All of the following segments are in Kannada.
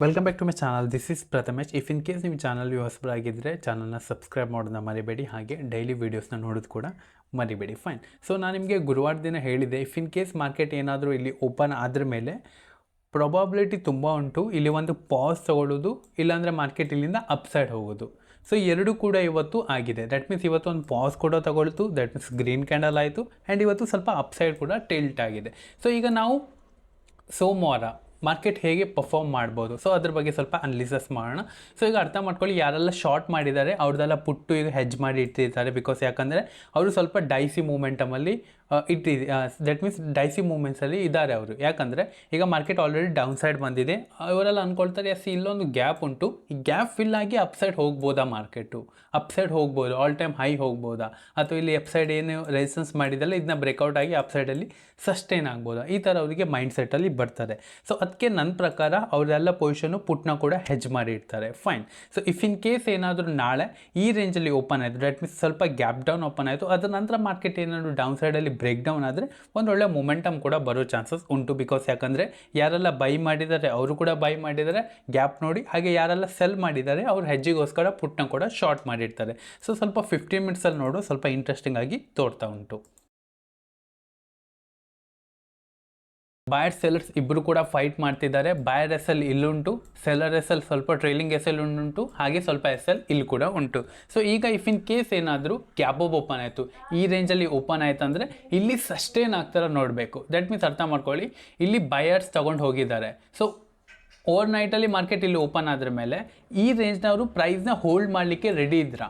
Welcome back to my channel. This is Prathamesh. If in case ನಿಮ್ಮ ಚಾನಲ್ ಹೊಸಬರಾಗಿದ್ದರೆ ಚಾನಲ್ನ ಸಬ್ಸ್ಕ್ರೈಬ್ ಮಾಡೋದನ್ನ ಮರಿಬೇಡಿ, ಹಾಗೆ ಡೈಲಿ ವೀಡಿಯೋಸ್ನ ನೋಡೋದು ಕೂಡ ಮರಿಬೇಡಿ. ಫೈನ್. ಸೊ ನಾನು ನಿಮಗೆ ಗುರುವಾರ ದಿನ ಹೇಳಿದೆ, ಇಫ್ ಇನ್ ಕೇಸ್ ಮಾರ್ಕೆಟ್ ಏನಾದರೂ ಇಲ್ಲಿ ಓಪನ್ ಆದ್ರ ಮೇಲೆ ಪ್ರೊಬಾಬಿಲಿಟಿ ತುಂಬ ಉಂಟು ಇಲ್ಲಿ ಒಂದು ಪಾಸ್ ತೊಗೊಳ್ಳೋದು, ಇಲ್ಲಾಂದರೆ ಮಾರ್ಕೆಟ್ ಇಲ್ಲಿಂದ ಅಪ್ಸೈಡ್ ಹೋಗೋದು. ಸೊ ಎರಡೂ ಕೂಡ ಇವತ್ತು ಆಗಿದೆ. ದಟ್ ಮೀನ್ಸ್ ಇವತ್ತು ಒಂದು ಪಾಸ್ ಕೂಡ ತಗೊಳ್ತು, ದಟ್ ಮೀನ್ಸ್ ಗ್ರೀನ್ ಕ್ಯಾಂಡಲ್ ಆಯಿತು, ಆ್ಯಂಡ್ ಇವತ್ತು ಸ್ವಲ್ಪ ಅಪ್ಸೈಡ್ ಕೂಡ ಟಿಲ್ಟ್ ಆಗಿದೆ. ಸೊ ಈಗ ನಾವು ಸೋಮವಾರ ಮಾರ್ಕೆಟ್ ಹೇಗೆ ಪರ್ಫಾರ್ಮ್ ಮಾಡ್ಬೋದು, ಸೊ ಅದ್ರ ಬಗ್ಗೆ ಸ್ವಲ್ಪ ಅನಲಿಸಿಸ್ ಮಾಡೋಣ. ಸೊ ಈಗ ಅರ್ಥ ಮಾಡ್ಕೊಳ್ಳಿ, ಯಾರೆಲ್ಲ ಶಾರ್ಟ್ ಮಾಡಿದ್ದಾರೆ ಅವ್ರದ್ದೆಲ್ಲ ಪುಟ್ಟು ಈಗ ಹೆಜ್ ಮಾಡಿ ಇಟ್ಟಿರ್ತಾರೆ. ಬಿಕಾಸ್ ಯಾಕಂದರೆ ಅವರು ಸ್ವಲ್ಪ ಡೈಸಿ ಮೂಮೆಂಟಮಲ್ಲಿ ದಟ್ ಮೀನ್ಸ್ ಡೈಸಿ ಮೂಮೆಂಟ್ಸಲ್ಲಿ ಇದ್ದಾರೆ ಅವರು. ಯಾಕಂದರೆ ಈಗ ಮಾರ್ಕೆಟ್ ಆಲ್ರೆಡಿ ಡೌನ್ ಸೈಡ್ ಬಂದಿದೆ, ಅವರೆಲ್ಲ ಅಂದ್ಕೊಳ್ತಾರೆ ಎಸ್ ಇಲ್ಲೊಂದು ಗ್ಯಾಪ್ ಉಂಟು, ಈ ಗ್ಯಾಪ್ ಫಿಲ್ ಆಗಿ ಅಪ್ಸೈಡ್ ಹೋಗ್ಬೋದಾ, ಮಾರ್ಕೆಟು ಅಪ್ಸೈಡ್ ಹೋಗ್ಬೋದು, ಆಲ್ ಟೈಮ್ ಹೈ ಹೋಗ್ಬೋದಾ, ಅಥವಾ ಇಲ್ಲಿ ಅಪ್ಸೈಡ್ ಏನು ರೆಸಿಸ್ಟೆನ್ಸ್ ಮಾಡಿದಲ್ಲ ಇದನ್ನ ಬ್ರೇಕೌಟ್ ಆಗಿ ಅಪ್ಸೈಡಲ್ಲಿ ಸಸ್ಟೈನ್ ಆಗ್ಬೋದಾ, ಈ ಥರ ಅವರಿಗೆ ಮೈಂಡ್ ಸೆಟ್ಟಲ್ಲಿ ಬರ್ತಾರೆ. ಸೊ ಅದಕ್ಕೆ ನನ್ನ ಪ್ರಕಾರ ಅವರೆಲ್ಲ ಪೊಸಿಷನು ಪುಟ್ನ ಕೂಡ ಹೆಜ್ ಮಾಡಿ ಇರ್ತಾರೆ. Fine. So if in case ಏನಾದರೂ ನಾಳೆ ಈ ರೇಂಜಲ್ಲಿ ಓಪನ್ ಆಯಿತು, ದಟ್ ಮೀನ್ಸ್ ಸ್ವಲ್ಪ ಗ್ಯಾಪ್ ಡೌನ್ ಓಪನ್ ಆಯಿತು, ಅದರ ನಂತರ ಮಾರ್ಕೆಟ್ ಏನಾದರೂ ಡೌನ್ ಸೈಡಲ್ಲಿ ಬ್ರೇಕ್ ಡೌನ್ ಆದರೆ ಒಂದೊಳ್ಳೆ ಮೊಮೆಂಟಮ್ ಕೂಡ ಬರೋ ಚಾನ್ಸಸ್ ಉಂಟು. ಬಿಕಾಸ್ ಯಾಕಂದರೆ ಯಾರೆಲ್ಲ ಬೈ ಮಾಡಿದ್ದಾರೆ ಅವರು ಕೂಡ ಬೈ ಮಾಡಿದ್ದಾರೆ ಗ್ಯಾಪ್ ನೋಡಿ, ಹಾಗೆ ಯಾರೆಲ್ಲ ಸೆಲ್ ಮಾಡಿದ್ದಾರೆ ಅವ್ರು ಹೆಜ್ಜಿಗೋಸ್ಕರ ಪುಟ್ನ ಕೂಡ ಶಾರ್ಟ್ ಮಾಡಿರ್ತಾರೆ. ಸೊ ಸ್ವಲ್ಪ 15 ಮಿನಿಟ್ಸಲ್ಲಿ ನೋಡು ಸ್ವಲ್ಪ ಇಂಟ್ರೆಸ್ಟಿಂಗ್ ಆಗಿ ತೋರ್ತಾ ಉಂಟು. ಬಾಯರ್ ಸೆಲ್ಲರ್ಸ್ ಇಬ್ಬರು ಕೂಡ ಫೈಟ್ ಮಾಡ್ತಿದ್ದಾರೆ. ಬಾಯರ್ ಎಸ್ ಎಲ್ ಇಲ್ಲುಂಟು, ಸೆಲ್ಲರ್ ಎಸ್ ಎಲ್ ಸ್ವಲ್ಪ ಟ್ರೈಲಿಂಗ್ ಎಸ್ ಎಲ್ ಉಂಟು, ಹಾಗೆ ಸ್ವಲ್ಪ ಎಸ್ ಎಲ್ ಇಲ್ಲಿ ಕೂಡ ಉಂಟು. ಸೊ ಈಗ ಇಫ್ ಇನ್ ಕೇಸ್ ಏನಾದರೂ ಗ್ಯಾಪ್ ಅಪ್ ಓಪನ್ ಆಯಿತು, ಈ ರೇಂಜಲ್ಲಿ ಓಪನ್ ಆಯ್ತು ಅಂದರೆ ಇಲ್ಲಿ ಸಸ್ಟೇನ್ ಆಗ್ತಾರ ನೋಡಬೇಕು. ದಟ್ ಮೀನ್ಸ್ ಅರ್ಥ ಮಾಡ್ಕೊಳ್ಳಿ, ಇಲ್ಲಿ ಬಯರ್ಸ್ ತೊಗೊಂಡು ಹೋಗಿದ್ದಾರೆ. ಸೊ ಓವರ್ ನೈಟಲ್ಲಿ ಮಾರ್ಕೆಟ್ ಇಲ್ಲಿ ಓಪನ್ ಆದ್ರ ಮೇಲೆ ಈ ರೇಂಜ್ನವರು ಪ್ರೈಸ್ನ ಹೋಲ್ಡ್ ಮಾಡಲಿಕ್ಕೆ ರೆಡಿ ಇದ್ರಾ.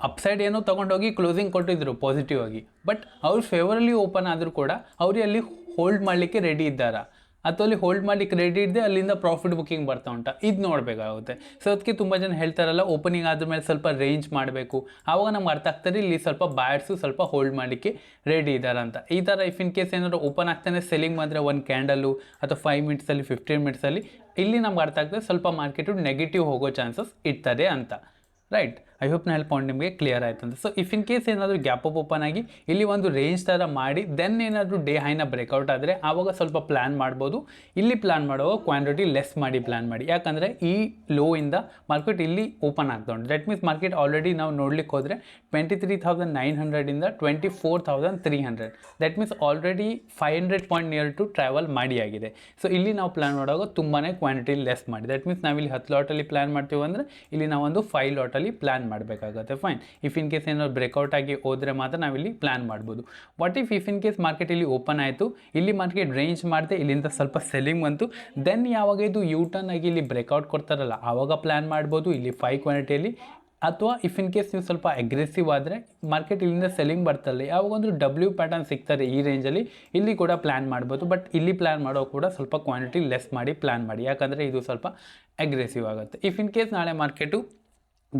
ಅಪ್ಸೈಡ್ ಏನೋ ತೊಗೊಂಡೋಗಿ ಕ್ಲೋಸಿಂಗ್ ಕೊಟ್ಟಿದ್ರು ಪಾಸಿಟಿವ್ ಆಗಿ, ಬಟ್ ಅವ್ರು ಫೇವರಲ್ಲಿ ಓಪನ್ ಆದರೂ ಕೂಡ ಅವ್ರಿಗೆ ಅಲ್ಲಿ ಹೋಲ್ಡ್ ಮಾಡಲಿಕ್ಕೆ ರೆಡಿ ಇದ್ದಾರಾ, ಅಥವಾ ಅಲ್ಲಿ ಹೋಲ್ಡ್ ಮಾಡಲಿಕ್ಕೆ ರೆಡಿ ಇದ್ದೆ ಅಲ್ಲಿಂದ ಪ್ರಾಫಿಟ್ ಬುಕ್ಕಿಂಗ್ ಬರ್ತಾ ಉಂಟಾ, ಇದು ನೋಡಬೇಕಾಗುತ್ತೆ. ಸೊ ಅದಕ್ಕೆ ತುಂಬ ಜನ ಹೇಳ್ತಾರಲ್ಲ ಓಪನಿಂಗ್ ಆದಮೇಲೆ ಸ್ವಲ್ಪ ರೇಂಜ್ ಮಾಡಬೇಕು, ಆವಾಗ ನಮ್ಗೆ ಅರ್ಥ ಆಗ್ತದೆ ಇಲ್ಲಿ ಸ್ವಲ್ಪ ಬಾಯರ್ಸು ಸ್ವಲ್ಪ ಹೋಲ್ಡ್ ಮಾಡಲಿಕ್ಕೆ ರೆಡಿ ಇದ್ದಾರೆ ಅಂತ. ಈ ಥರ ಇಫ್ ಇನ್ ಕೇಸ್ ಏನಾದರೂ ಓಪನ್ ಆಗ್ತಾನೆ ಸೆಲ್ಲಿಂಗ್ ಬಂದರೆ ಒಂದು ಕ್ಯಾಂಡಲು ಅಥವಾ 5 ಮಿನಿಟ್ಸಲ್ಲಿ 15 ಮಿನಿಟ್ಸಲ್ಲಿ ಇಲ್ಲಿ ನಮ್ಗೆ ಅರ್ಥ ಆಗ್ತದೆ ಸ್ವಲ್ಪ ಮಾರ್ಕೆಟು ನೆಗೆಟಿವ್ ಹೋಗೋ ಚಾನ್ಸಸ್ ಇರ್ತದೆ ಅಂತ. ರೈಟ್. ಐ ಹೋಪ್ ನಾನು ಪಾಯಿಂಟ್ ನಿಮಗೆ ಕ್ಲಿಯರ್ ಆಯ್ತು ಅಂತ. ಸೊ ಇಫ್ ಇನ್ ಕೇಸ್ ಏನಾದರೂ ಗ್ಯಾಪ್ ಅಪ್ ಓಪನ್ ಆಗಿ ಇಲ್ಲಿ ಒಂದು ರೇಂಜ್ ಥರ ಮಾಡಿ ದೆನ್ ಏನಾದರೂ ಡೇ ಹೈನ ಬ್ರೇಕೌಟ್ ಆದರೆ ಆವಾಗ ಸ್ವಲ್ಪ ಪ್ಲ್ಯಾನ್ ಮಾಡ್ಬೋದು. ಇಲ್ಲಿ ಪ್ಲ್ಯಾನ್ ಮಾಡುವಾಗ ಕ್ವಾಂಟಿಟಿ ಲೆಸ್ ಮಾಡಿ ಪ್ಲ್ಯಾನ್ ಮಾಡಿ. ಯಾಕಂದರೆ ಈ ಲೋ ಇಂದ ಮಾರ್ಕೆಟ್ ಇಲ್ಲಿ ಓಪನ್ ಆಗ್ತಾ ಉಂಟು. ದಟ್ ಮೀನ್ಸ್ ಮಾರ್ಕೆಟ್ ಆಲ್ರೆಡಿ ನಾವು ನೋಡ್ಲಿಕ್ಕೆ ಹೋದರೆ 23,900ಇಂದ 24,300. That means already 500 point near to travel ಮಾಡಿ ಆಗಿದೆ. ಸೊ ಇಲ್ಲಿ ನಾವು ಪ್ಲ್ಯಾನ್ ಮಾಡುವಾಗ ತುಂಬಾ ಕ್ವಾಂಟಿಟಿ ಲೆಸ್ ಮಾಡಿ. ದಟ್ ಮೀನ್ಸ್ ನಾವಿಲ್ಲಿ 10 ಲಾಟಲ್ಲಿ ಪ್ಲ್ಯಾನ್ ಮಾಡ್ತೀವಿ ಅಂದರೆ ಇಲ್ಲಿ ನಾವೊಂದು 5 ಲಾಟಲ್ಲಿ ಪ್ಲ್ಯಾನ್ ಮಾಡಬೇಕಾಗುತ್ತೆ. ಫೈನ್. ಇಫ್ ಇನ್ ಕೇಸ್ ಏನಾದ್ರು ಬ್ರೇಕೌಟ್ ಆಗಿ ಹೋದರೆ ಮಾತ್ರ ನಾವಿಲ್ಲಿ ಪ್ಲ್ಯಾನ್ ಮಾಡ್ಬೋದು. What if in case market ಇಲ್ಲಿ ಓಪನ್ ಆಯಿತು, ಇಲ್ಲಿ ಮಾರ್ಕೆಟ್ ರೇಂಜ್ ಮಾಡಿದೆ, ಇಲ್ಲಿಂದ ಸ್ವಲ್ಪ ಸೆಲ್ಲಿಂಗ್ ಬಂತು, ದೆನ್ ಯಾವಾಗ ಇದು ಯೂ ಟರ್ನ್ ಆಗಿ ಇಲ್ಲಿ ಬ್ರೇಕೌಟ್ ಕೊಡ್ತಾರಲ್ಲ ಆವಾಗ ಪ್ಲ್ಯಾನ್ ಮಾಡ್ಬೋದು ಇಲ್ಲಿ 5 ಕ್ವಾಂಟಿಟಿಯಲ್ಲಿ. ಅಥವಾ ಇಫ್ ಇನ್ ಕೇಸ್ ನೀವು ಸ್ವಲ್ಪ ಅಗ್ರೆಸಿವ್ ಆದರೆ ಮಾರ್ಕೆಟ್ ಇಲ್ಲಿಂದ ಸೆಲ್ಲಿಂಗ್ ಬರ್ತಲ್ಲ, ಯಾವಾಗ ಒಂದು ಡಬ್ಲ್ಯೂ ಪ್ಯಾಟರ್ನ್ ಸಿಗ್ತಾರೆ ಈ ರೇಂಜಲ್ಲಿ, ಇಲ್ಲಿ ಕೂಡ ಪ್ಲ್ಯಾನ್ ಮಾಡ್ಬೋದು. ಬಟ್ ಇಲ್ಲಿ ಪ್ಲ್ಯಾನ್ ಮಾಡೋ ಕೂಡ ಸ್ವಲ್ಪ ಕ್ವಾಂಟಿಟಿ ಲೆಸ್ ಮಾಡಿ ಪ್ಲ್ಯಾನ್ ಮಾಡಿ, ಯಾಕಂದರೆ ಇದು ಸ್ವಲ್ಪ ಅಗ್ರೆಸಿವ್ ಆಗುತ್ತೆ. ಇಫ್ ಇನ್ ಕೇಸ್ ನಾಳೆ ಮಾರ್ಕೆಟು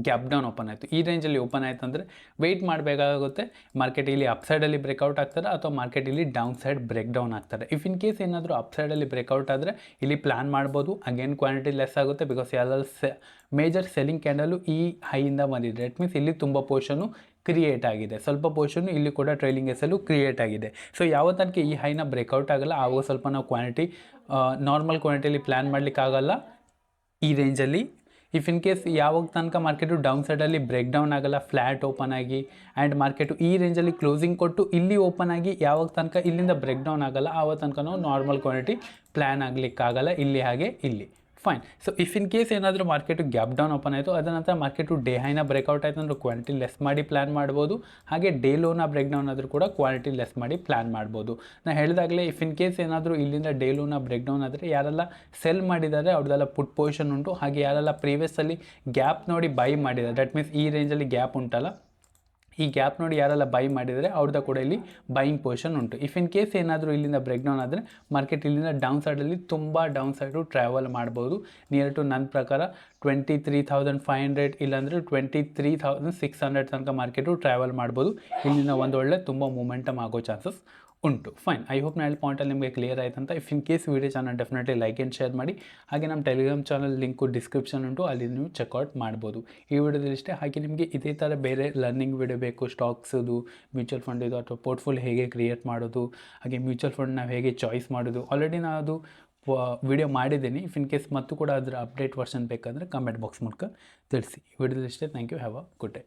ಗ್ಯಾಪ್ ಡೌನ್ ಓಪನ್ ಆಯಿತು, ಈ ರೇಂಜಲ್ಲಿ ಓಪನ್ ಆಯಿತು ಅಂದರೆ ವೆಯ್ಟ್ ಮಾಡಬೇಕಾಗುತ್ತೆ. ಮಾರ್ಕೆಟ್ ಇಲ್ಲಿ ಅಪ್ಸೈಡಲ್ಲಿ ಬ್ರೇಕೌಟ್ ಆಗ್ತಾರೆ ಅಥವಾ ಮಾರ್ಕೆಟ್ ಇಲ್ಲಿ ಡೌನ್ ಸೈಡ್ ಬ್ರೇಕ್ ಡೌನ್ ಆಗ್ತಾರೆ. ಇಫ್ ಇನ್ ಕೇಸ್ ಏನಾದರೂ ಅಪ್ಸೈಡಲ್ಲಿ ಬ್ರೇಕೌಟ್ ಆದರೆ ಇಲ್ಲಿ ಪ್ಲ್ಯಾನ್ ಮಾಡ್ಬೋದು. ಅಗೇನ್ ಕ್ವಾಂಟಿಟಿ ಲೆಸ್ ಆಗುತ್ತೆ ಬಿಕಾಸ್ ಎಲ್ಲ ಮೇಜರ್ ಸೆಲ್ಲಿಂಗ್ ಕ್ಯಾಂಡಲು ಈ ಹೈಯಿಂದ ಬಂದಿದೆ. ದಟ್ ಮೀನ್ಸ್ ಇಲ್ಲಿ ತುಂಬ ಪೊಸಿಷನು ಕ್ರಿಯೇಟ್ ಆಗಿದೆ, ಸ್ವಲ್ಪ ಪೊಸಿಷನು ಇಲ್ಲಿ ಕೂಡ ಟ್ರೈಲಿಂಗ್ ಎಸಲು ಕ್ರಿಯೇಟ್ ಆಗಿದೆ. ಸೊ ಯಾವ ತನಕ ಈ ಹೈನ ಬ್ರೇಕೌಟ್ ಆಗಲ್ಲ ಆವಾಗ ಸ್ವಲ್ಪ ನಾವು ಕ್ವಾಂಟಿಟಿ ನಾರ್ಮಲ್ ಕ್ವಾಂಟಿಟಿಯಲ್ಲಿ ಪ್ಲ್ಯಾನ್ ಮಾಡಲಿಕ್ಕಾಗಲ್ಲ ಈ ರೇಂಜಲ್ಲಿ. ಇಫ್ ಇನ್ ಕೇಸ್ ಯಾವಾಗ ತನಕ ಮಾರ್ಕೆಟು ಡೌನ್ ಸೈಡಲ್ಲಿ ಬ್ರೇಕ್ ಡೌನ್ ಆಗಲ್ಲ, ಫ್ಲ್ಯಾಟ್ ಓಪನ್ ಆಗಿ ಆ್ಯಂಡ್ ಮಾರ್ಕೆಟು ಈ ರೇಂಜಲ್ಲಿ ಕ್ಲೋಸಿಂಗ್ ಕೊಟ್ಟು ಇಲ್ಲಿ ಓಪನ್ ಆಗಿ ಯಾವಾಗ ತನಕ ಇಲ್ಲಿಂದ ಬ್ರೇಕ್ ಡೌನ್ ಆಗಲ್ಲ ಆವಾಗ ತನಕ ನಾವು ನಾರ್ಮಲ್ ಕ್ವಾಂಟಿಟಿ ಪ್ಲ್ಯಾನ್ ಆಗಲಿಕ್ಕಾಗಲ್ಲ ಇಲ್ಲಿ ಹಾಗೆ ಇಲ್ಲಿ. Fine. So if in case ಏನಾದರೂ ಮಾರ್ಕೆಟು ಗ್ಯಾಪ್ ಡೌನ್ ಓಪನ್ ಆಯಿತು, ಅದರ ನಂತರ ಮಾರ್ಕೆಟು ಡೇ ಹೈನ ಬ್ರೇಕೌಟ್ ಆಯಿತು ಅಂದರೆ ಕ್ವಾಂಟಿಟಿ ಲೆಸ್ ಮಾಡಿ ಪ್ಲ್ಯಾನ್ ಮಾಡ್ಬೋದು. ಹಾಗೆ ಡೇ ಲೋನ ಬ್ರೇಕ್ ಡೌನ್ ಆದರೂ ಕೂಡ ಕ್ವಾಂಟಿಟಿ ಲೆಸ್ ಮಾಡಿ ಪ್ಲ್ಯಾನ್ ಮಾಡ್ಬೋದು. ನಾನು ಹೇಳಿದಾಗಲೇ ಇಫ್ ಇನ್ ಕೇಸ್ ಏನಾದರೂ ಇಲ್ಲಿಂದ ಡೇ ಲೋನ ಬ್ರೇಕ್ ಡೌನ್ ಆದರೆ ಯಾರೆಲ್ಲ ಸೆಲ್ ಮಾಡಿದ್ದಾರೆ ಅವ್ರದ್ದೆಲ್ಲ ಪುಟ್ ಪೊಸಿಷನ್ ಉಂಟು. ಹಾಗೆ ಯಾರೆಲ್ಲ ಪ್ರೀವಿಯಸ್ಸಲ್ಲಿ ಗ್ಯಾಪ್ ನೋಡಿ ಬೈ ಮಾಡಿದ್ದಾರೆ, ದಟ್ ಮೀನ್ಸ್ ಈ ರೇಂಜಲ್ಲಿ ಗ್ಯಾಪ್ ಉಂಟಲ್ಲ, ಈ ಗ್ಯಾಪ್ ನೋಡಿ ಯಾರೆಲ್ಲ ಬೈ ಮಾಡಿದರೆ ಅವ್ರದ್ದು ಕೂಡ ಇಲ್ಲಿ ಬೈಯಿಂಗ್ ಪೊಸಿಷನ್ ಉಂಟು. ಇಫ್ ಇನ್ ಕೇಸ್ ಏನಾದರೂ ಇಲ್ಲಿಂದ ಬ್ರೇಕ್ ಡೌನ್ ಆದರೆ ಮಾರ್ಕೆಟ್ ಇಲ್ಲಿಂದ ಡೌನ್ ಸೈಡಲ್ಲಿ ತುಂಬ ಡೌನ್ ಸೈಡು ಟ್ರಾವೆಲ್ ಮಾಡ್ಬೋದು. ನಿಯರ್ ಟು ನನ್ನ ಪ್ರಕಾರ 23,500 ಇಲ್ಲಾಂದರೆ 23,600 ತನಕ ಮಾರ್ಕೆಟು ಟ್ರಾವೆಲ್ ಮಾಡ್ಬೋದು. ಇಲ್ಲಿಂದ ಒಂದು ಒಳ್ಳೆ ತುಂಬ ಮೂಮೆಂಟಮ್ ಆಗೋ ಚಾನ್ಸಸ್ ಉಂಟು. ಫೈನ್. ಐ ಹೋಪ್ ನಾಳೆ ಪಾಯಿಂಟಲ್ಲಿ ನಿಮಗೆ ಕ್ಲಿಯರ್ ಆಯ್ತು ಅಂತ. If in case video channel definitely like and share ಮಾಡಿ. ಹಾಗೆ ನಮ್ಮ ಟೆಲಿಗ್ರಾಮ್ ಚಾನಲ್ ಲಿಂಕು ಡಿಸ್ಕ್ರಿಪ್ಷನ್ ಉಂಟು, ಅಲ್ಲಿ ನೀವು ಚೆಕ್ಔಟ್ ಮಾಡ್ಬೋದು. ಈ ವಿಡಿಯೋದಲ್ಲಿ ಇಷ್ಟೇ. ಹಾಗೆ ನಿಮಗೆ ಇದೇ ಥರ ಬೇರೆ ಲರ್ನಿಂಗ್ ವಿಡಿಯೋ ಬೇಕು, ಸ್ಟಾಕ್ಸದು, ಮ್ಯೂಚುವಲ್ ಫಂಡ್ ಇದು ಅಥವಾ ಪೋರ್ಟ್ಫೋಲಿಯೋ ಹೇಗೆ ಕ್ರಿಯೇಟ್ ಮಾಡೋದು, ಹಾಗೆ ಮ್ಯೂಚುವಲ್ ಫಂಡ್ ನಾವು ಹೇಗೆ ಚಾಯ್ಸ್ ಮಾಡೋದು, ಆಲ್ರೆಡಿ ನಾವು ಅದು ವಿಡಿಯೋ ಮಾಡಿದ್ದೀನಿ. ಇಫ್ ಇನ್ ಕೇಸ್ ಮತ್ತು ಕೂಡ ಅದರ ಅಪ್ಡೇಟ್ ವರ್ಷನ್ ಬೇಕಾದರೆ ಕಮೆಂಟ್ ಬಾಕ್ಸ್ ಮೂಲಕ ತಿಳಿಸಿ. ವಿಡಿಯೋದಲ್ಲಿ ಇಷ್ಟೇ. Thank you. Have a good day.